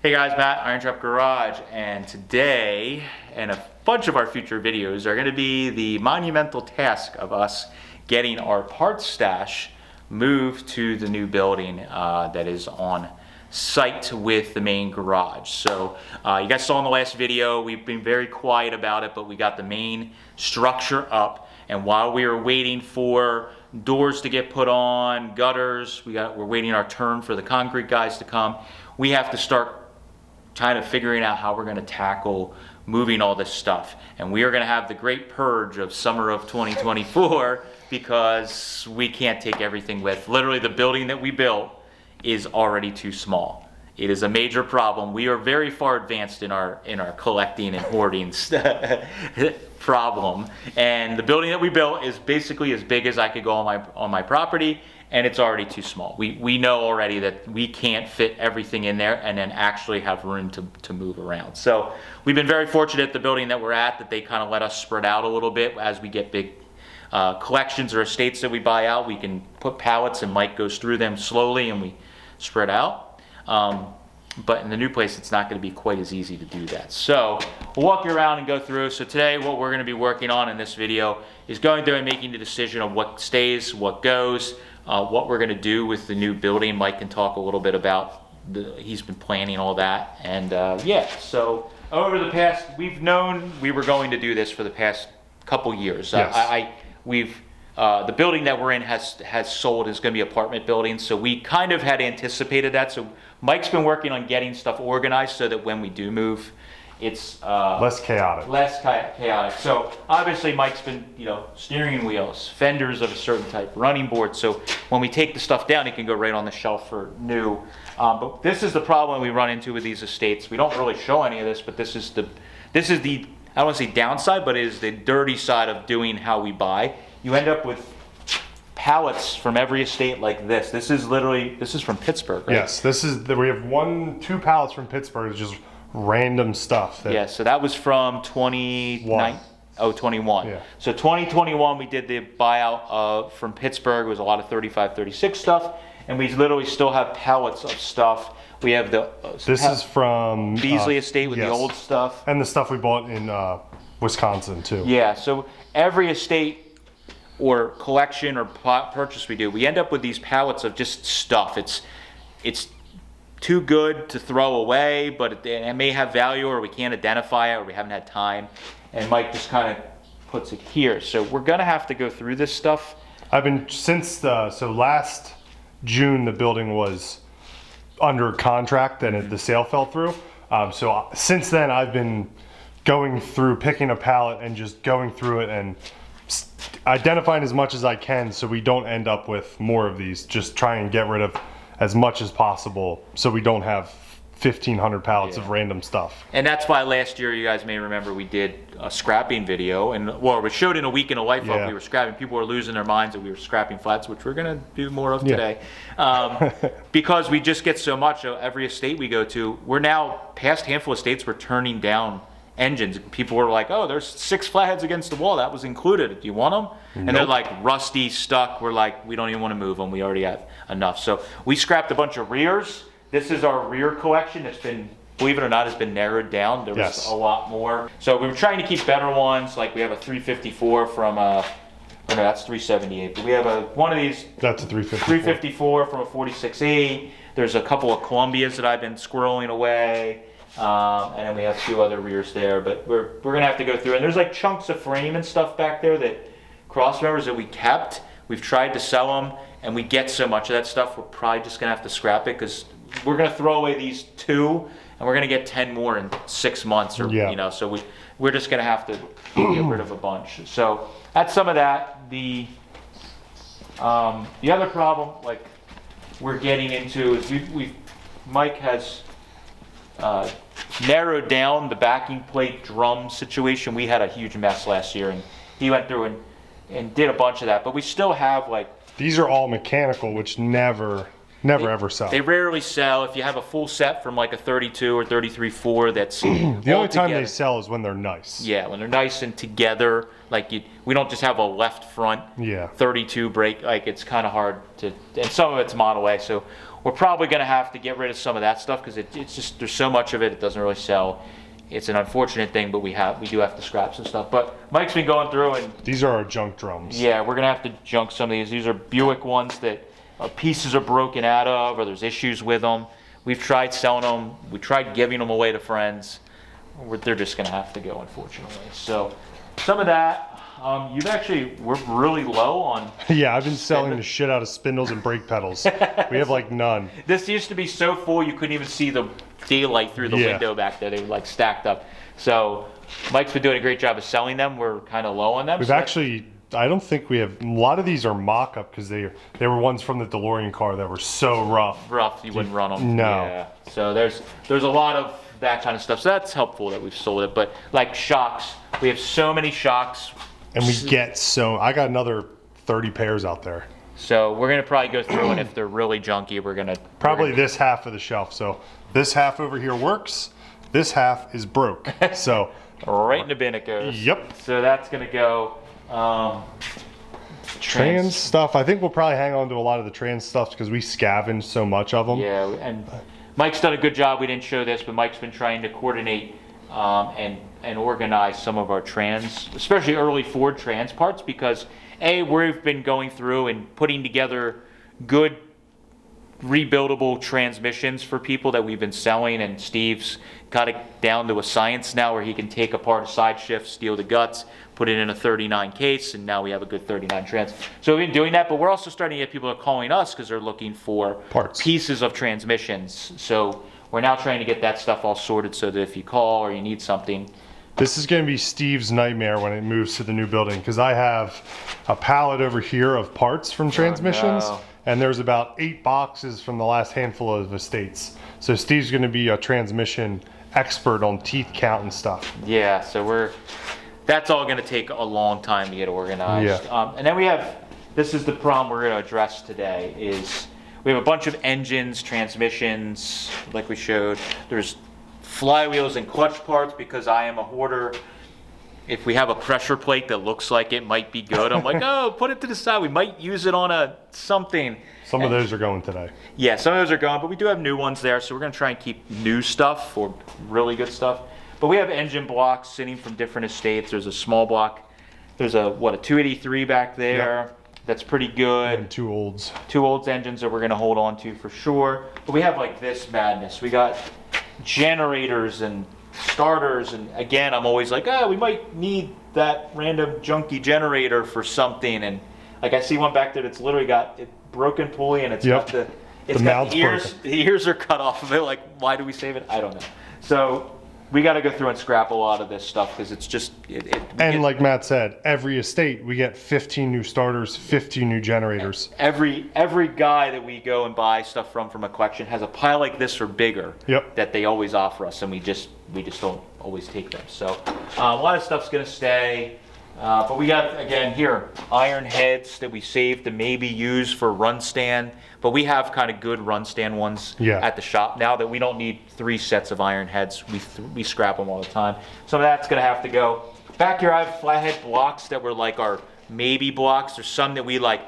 Hey guys, Matt, IronTrap Garage, and today, and a bunch of our future videos, are going to be the monumental task of us getting our parts stash moved to the new building that is on site with the main garage. So you guys saw in the last video, we've been very quiet about it, but we got the main structure up, and while we were waiting for doors to get put on, gutters, we're waiting our turn for the concrete guys to come, we have to start kind of figuring out how we're going to tackle moving all this stuff. And we are going to have the great purge of summer of 2024 because we can't take everything with. Literally, the building that we built is already too small. It is a major problem. We are very far advanced in our collecting and hoarding problem. And the building that we built is basically as big as I could go on my property, and it's already too small. We know already that we can't fit everything in there and then actually have room to move around. So we've been very fortunate at the building that we're at that they kind of let us spread out a little bit as we get big collections or estates that we buy out. We can put pallets and Mike goes through them slowly and we spread out. But in the new place, it's not going to be quite as easy to do that. So we'll walk you around and go through. So today, what we're going to be working on in this video is going through and making the decision of what stays, what goes, what we're going to do with the new building. Mike can talk a little bit about, he's been planning all that. And yeah, so over the past, we've known we were going to do this for the past couple years. Yes. The building that we're in has sold, is going to be apartment buildings, so we kind of had anticipated that. So Mike's been working on getting stuff organized so that when we do move, it's less chaotic. Less chaotic. So obviously Mike's been, steering wheels, fenders of a certain type, running boards. So when we take the stuff down, it can go right on the shelf for new. But this is the problem we run into with these estates. We don't really show any of this, but this is the I don't want to say downside, but it is the dirty side of doing how we buy. You end up with pallets from every estate like this. This is from Pittsburgh, right? Yes, we have 2 pallets from Pittsburgh. It's just random stuff. Yeah, so that was from 21. Yeah. So 2021, we did the buyout from Pittsburgh. It was a lot of 35, 36 stuff, and we literally still have pallets of stuff. We have this is from Beasley Estate with the old stuff. And the stuff we bought in Wisconsin too. Yeah, so every estate or collection or purchase we do, we end up with these pallets of just stuff. It's too good to throw away, but it may have value, or we can't identify it, or we haven't had time. And Mike just kind of puts it here. So we're gonna have to go through this stuff. So last June the building was under contract and the sale fell through. So since then I've been going through, picking a pallet and just going through it and identifying as much as I can so we don't end up with more of these. Just try and get rid of as much as possible so we don't have 1,500 pallets of random stuff. And that's why last year, you guys may remember, we did a scrapping video, and we showed in a week in a life of we were scrapping. People were losing their minds that we were scrapping flats, which we're gonna do more of today. Because we just get so much of every estate we go to. We're now past handful of states, we're turning down engines. People were like, oh, there's 6 flatheads against the wall, that was included, do you want them? Nope. And they're like rusty, stuck. We're like, we don't even want to move them, we already have enough. So we scrapped a bunch of rears. This is our rear collection. It's been, believe it or not, has been narrowed down. There was a lot more. So we were trying to keep better ones, like we have a 354 from no, that's 378, but we have one of these. That's a 354 from a 46.8. There's a couple of Columbias that I've been squirreling away. And then we have 2 other rears there, but we're gonna have to go through. And there's like chunks of frame and stuff back there that cross members that we kept. We've tried to sell them, and we get so much of that stuff. We're probably just gonna have to scrap it because we're gonna throw away these 2, and we're gonna get 10 more in 6 months, or So we're just gonna have to get rid of a bunch. So that's some of that. The other problem, like we're getting into, is Mike has narrowed down the backing plate drum situation. We had a huge mess last year, and he went through and did a bunch of that, but we still have these are all mechanical, which never ever sell. They rarely sell. If you have a full set from like a 32 or 33.4, that's the only time they sell is when they're nice. Yeah, when they're nice and together. We don't just have a left front 32 brake. Like, it's kind of hard to, and some of it's Model A. So we're probably going to have to get rid of some of that stuff because it's just, there's so much of it, it doesn't really sell. It's an unfortunate thing, but we do have to scrap some stuff. But Mike's been going through, and these are our junk drums. yeah, we're gonna have to junk some of these. These are Buick ones that pieces are broken out of, or there's issues with them. We've tried selling them. We tried giving them away to friends. They're just gonna have to go, unfortunately. So some of that. We're really low on. Yeah, I've been selling the shit out of spindles and brake pedals. We have like none. This used to be so full you couldn't even see the daylight through the window back there. They were like stacked up. So Mike's been doing a great job of selling them. We're kind of low on them. We've actually, I don't think we have, a lot of these are mock-up because they were ones from the DeLorean car that were so rough. Rough, you wouldn't run them. No. Yeah. So there's a lot of that kind of stuff. So that's helpful that we've sold it. But like shocks, we have so many shocks. And we get I got another 30 pairs out there. So we're going to probably go through, and if they're really junky, we're going to... Probably this half of the shelf. So this half over here works. This half is broke. So... right in the bin it goes. Yep. So that's going to go... trans stuff. I think we'll probably hang on to a lot of the trans stuff because we scavenge so much of them. Yeah, and Mike's done a good job. We didn't show this, but Mike's been trying to coordinate and organize some of our trans, especially early Ford trans parts, because we've been going through and putting together good rebuildable transmissions for people that we've been selling, and Steve's got it down to a science now where he can take apart a side shift, steal the guts, put it in a 39 case, and now we have a good 39 trans. So we've been doing that, but we're also starting to get people calling us because they're looking for parts, pieces of transmissions. So we're now trying to get that stuff all sorted so that if you call or you need something. This is going to be Steve's nightmare when it moves to the new building, because I have a pallet over here of parts from transmissions, and there's about 8 boxes from the last handful of estates. So Steve's going to be a transmission expert on teeth count and stuff. Yeah, so that's all going to take a long time to get organized. Yeah. And then this is the problem we're going to address today, is we have a bunch of engines, transmissions, like we showed. There's flywheels and clutch parts, because I am a hoarder. If we have a pressure plate that looks like it might be good, I'm like, oh, put it to the side. We might use it on something. Some of those are going today. Yeah, some of those are gone, but we do have new ones there, so we're going to try and keep new stuff, or really good stuff. But we have engine blocks sitting from different estates. There's a small block. There's a 283 back there. Yep. That's pretty good. And 2 olds. 2 olds engines that we're going to hold on to for sure. But we have like this madness. We got generators and starters, and again, I'm always like, we might need that random junky generator for something. And like I see one back there that's literally got a broken pulley, and it's got the ears. The ears are cut off of it. Like, why do we save it? I don't know. So we got to go through and scrap a lot of this stuff because it's just like Matt said, every estate we get 15 new starters, 15 new generators. Every guy that we go and buy stuff from a collection has a pile like this or bigger. Yep. That they always offer us, and we just don't always take them. So a lot of stuff's gonna stay. But we got, again, here, iron heads that we saved to maybe use for run stand. But we have kind of good run stand ones at the shop now that we don't need 3 sets of iron heads. We scrap them all the time. Some of that's going to have to go. Back here I have flathead blocks that were like our maybe blocks. There's some that we like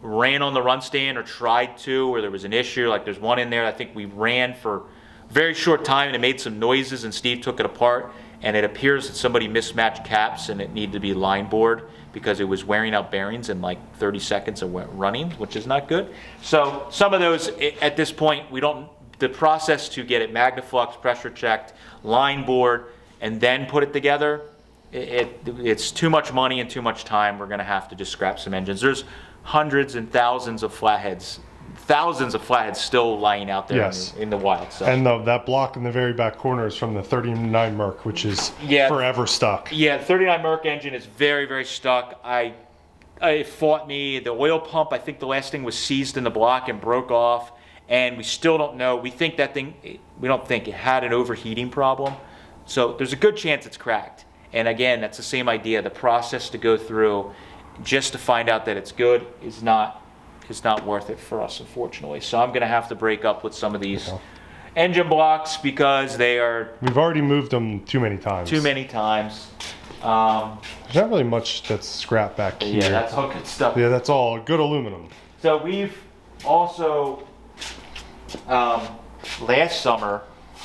ran on the run stand or tried to, where there was an issue. Like there's one in there I think we ran for a very short time and it made some noises, and Steve took it apart. And it appears that somebody mismatched caps and it needed to be line bored because it was wearing out bearings in like 30 seconds of running, which is not good. So some of those, at this point, the process to get it Magnaflux, pressure checked, line bored, and then put it together, it's too much money and too much time. We're going to have to just scrap some engines. There's hundreds and thousands of flatheads still lying out there in the wild. So. And that block in the very back corner is from the 39 Merc, which is forever stuck. Yeah, the 39 Merc engine is very, very stuck. It fought me. The oil pump, I think the last thing was seized in the block and broke off. And we still don't know. We think we don't think it had an overheating problem. So there's a good chance it's cracked. And again, that's the same idea. The process to go through just to find out that it's good is not worth it for us, unfortunately. So I'm going to have to break up with some of these engine blocks because we've already moved them too many times. There's not really much that's scrap back here. Yeah, that's all good stuff. Yeah, that's all good aluminum. So we've also last summer,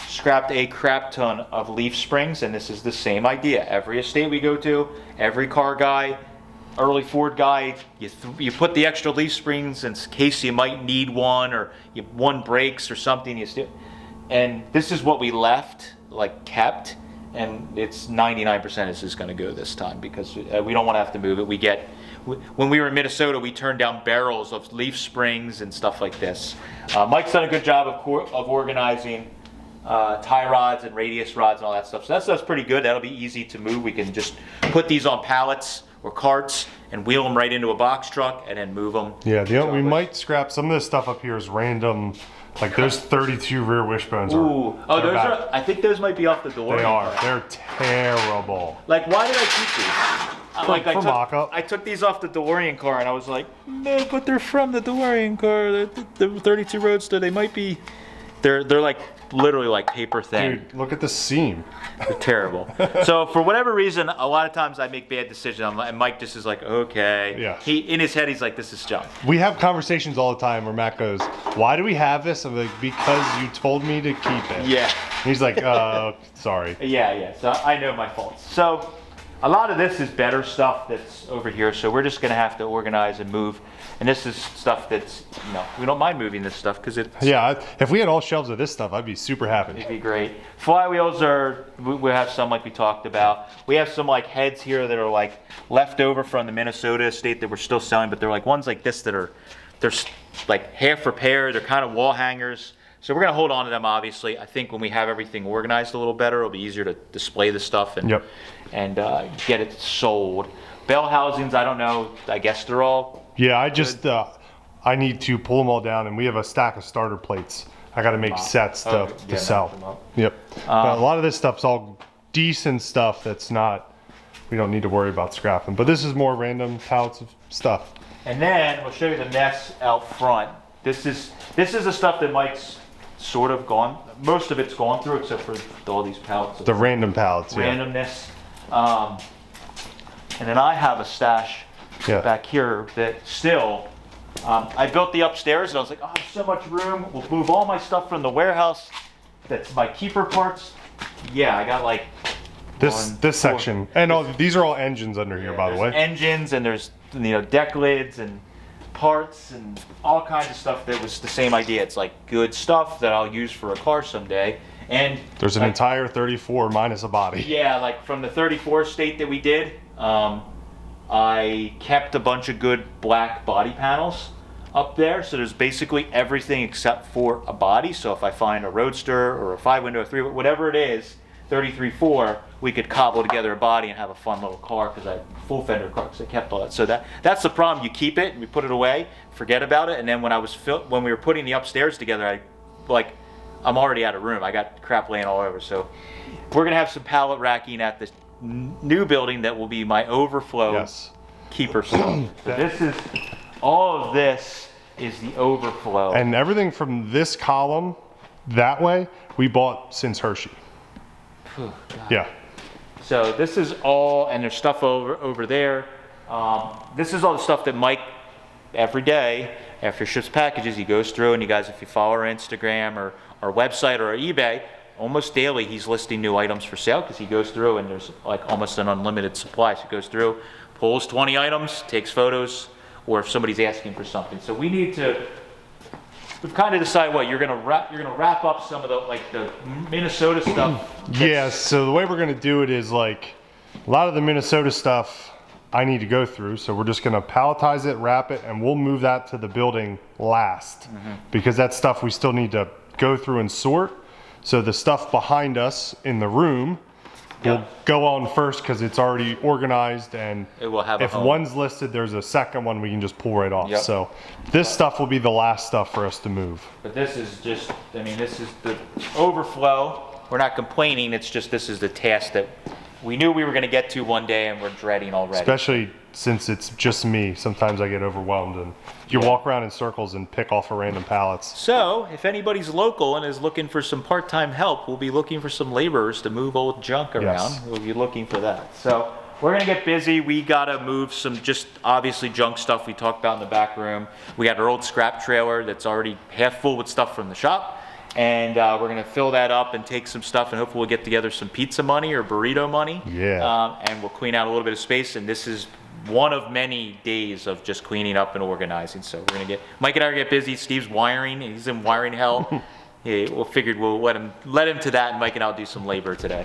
scrapped a crap ton of leaf springs, and this is the same idea. Every estate we go to, every car guy, early Ford guy, you put the extra leaf springs in case you might need one, or one breaks or something. And this is what we left, like kept, and it's 99% is just going to go this time because we don't want to have to move it. When we were in Minnesota, we turned down barrels of leaf springs and stuff like this. Mike's done a good job of organizing tie rods and radius rods and all that stuff. So that stuff's pretty good. That'll be easy to move. We can just put these on pallets or carts and wheel them right into a box truck and then move them. Yeah, we might scrap some of this stuff up here is random. Like those 32 rear wishbones. Ooh, those are. I think those might be off the door. They are. They're terrible. Like, why did I keep these? For mock-up. I took these off the DeLorean car, and I was like, no, but they're from the DeLorean car. The 32 Roadster. They might be. They're like literally like paper thin. Dude, look at the seam. They're terrible. So for whatever reason, a lot of times I make bad decisions, and Mike just is like, okay. Yeah. He in his head, he's like, this is junk. We have conversations all the time where Matt goes, "Why do we have this?" I'm like, "Because you told me to keep it." Yeah. And he's like, sorry." Yeah. So I know my faults. So a lot of this is better stuff that's over here. So we're just gonna have to organize and move. And this is stuff that's, we don't mind moving this stuff because it's... Yeah, if we had all shelves of this stuff, I'd be super happy. It'd be great. Flywheels we have some like we talked about. We have some like heads here that are like left over from the Minnesota estate that we're still selling, but they're like ones like this they're like half repaired. They're kind of wall hangers. So we're gonna hold on to them, obviously. I think when we have everything organized a little better, it'll be easier to display the stuff and get it sold. Bell housings, I don't know. I guess they're all... Yeah, I need to pull them all down, and we have a stack of starter plates. I got to make sets to sell. Yep. But a lot of this stuff's all decent stuff that's not, we don't need to worry about scrapping. But this is more random pallets of stuff. And then we'll show you the mess out front. This is the stuff that Mike's sort of gone, most of it's gone through except for all these pallets. The random pallets, randomness. And then I have a stash back here that still, I built the upstairs and I was like, oh, there's so much room. We'll move all my stuff from the warehouse. That's my keeper parts. Yeah, I got like this section. And these are all engines under here, by the way. Engines, and there's deck lids and parts and all kinds of stuff that was the same idea. It's like good stuff that I'll use for a car someday. And there's an entire 34 minus a body. Yeah, like from the 34 estate that we did, I kept a bunch of good black body panels up there. So there's basically everything except for a body. So if I find a Roadster or a 5-window, a 3, whatever it is, 33.4, we could cobble together a body and have a fun little car because I full fender car because I kept all that. So that's the problem. You keep it and we put it away, forget about it, and then when we were putting the upstairs together, I'm already out of room. I got crap laying all over. So we're gonna have some pallet racking at the new building that will be my overflow keeper stuff. So all of this is the overflow. And everything from this column that way we bought since Hershey. Yeah. So this is all, and there's stuff over there. This is all the stuff that Mike, every day after he ships packages, he goes through, and you guys, if you follow our Instagram or our website or our eBay, almost daily he's listing new items for sale because he goes through and there's like almost an unlimited supply. So he goes through, pulls 20 items, takes photos, or if somebody's asking for something. So we've kind of decided what you're gonna wrap up some of the Minnesota stuff. Yeah, so the way we're gonna do it is like a lot of the Minnesota stuff I need to go through, so we're just gonna palletize it, wrap it, and we'll move that to the building last because that stuff we still need to go through and sort. So the stuff behind us in the room will go on first because it's already organized, and it will have if one's listed, there's a second one we can just pull right off. So this stuff will be the last stuff for us to move. But this is just, this is the overflow. We're not complaining, it's just this is the task that we knew we were going to get to one day and we're dreading already. Especially since it's just me, sometimes I get overwhelmed and you walk around in circles and pick off of random pallets. So if anybody's local and is looking for some part-time help, we'll be looking for some laborers to move old junk around. We'll be looking for that. So we're gonna get busy. We gotta move some just obviously junk stuff we talked about in the back room. We got our old scrap trailer that's already half full with stuff from the shop. And we're gonna fill that up and take some stuff, and hopefully we'll get together some pizza money or burrito money. Yeah. And we'll clean out a little bit of space, and this is one of many days of just cleaning up and organizing. So we're gonna get, Mike and I are gonna get busy. Steve's wiring, he's in wiring hell. Yeah, we figured we'll let him to that, and Mike and I'll do some labor today.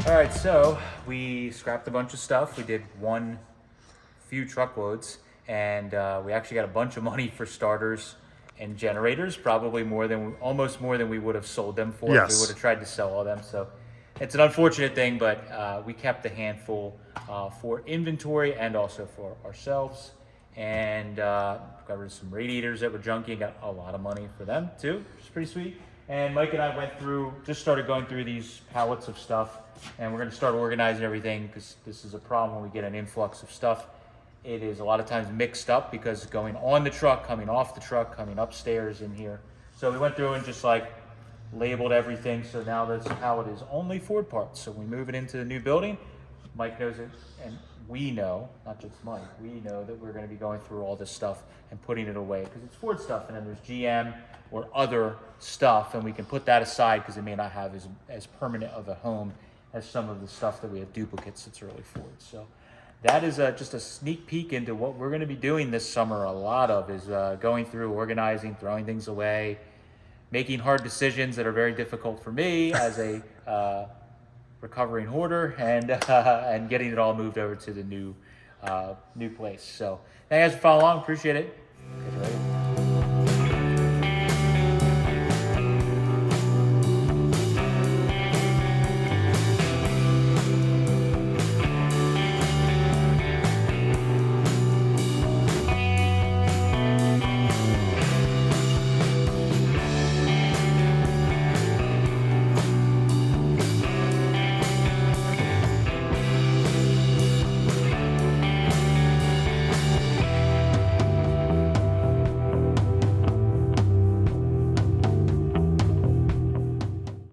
All right, so we scrapped a bunch of stuff. We did few truckloads, and we actually got a bunch of money for starters and generators, probably almost more than we would have sold them for if we would have tried to sell all them. So it's an unfortunate thing, but we kept a handful for inventory and also for ourselves. And got rid of some radiators that were junky, got a lot of money for them too, which is pretty sweet. And Mike and I started going through these pallets of stuff, and we're gonna start organizing everything, because this is a problem when we get an influx of stuff. It is a lot of times mixed up because going on the truck, coming off the truck, coming upstairs in here. So we went through and just like labeled everything. So now this pallet is only Ford parts. So we move it into the new building. Mike knows it, and we know, not just Mike, we know that we're going to be going through all this stuff and putting it away because it's Ford stuff, and then there's GM or other stuff, and we can put that aside because it may not have as permanent of a home as some of the stuff that we have duplicates that's early Ford. So that is just a sneak peek into what we're going to be doing this summer. A lot of is going through, organizing, throwing things away, making hard decisions that are very difficult for me as a recovering hoarder, and getting it all moved over to the new place. So thank you guys for following along. Appreciate it.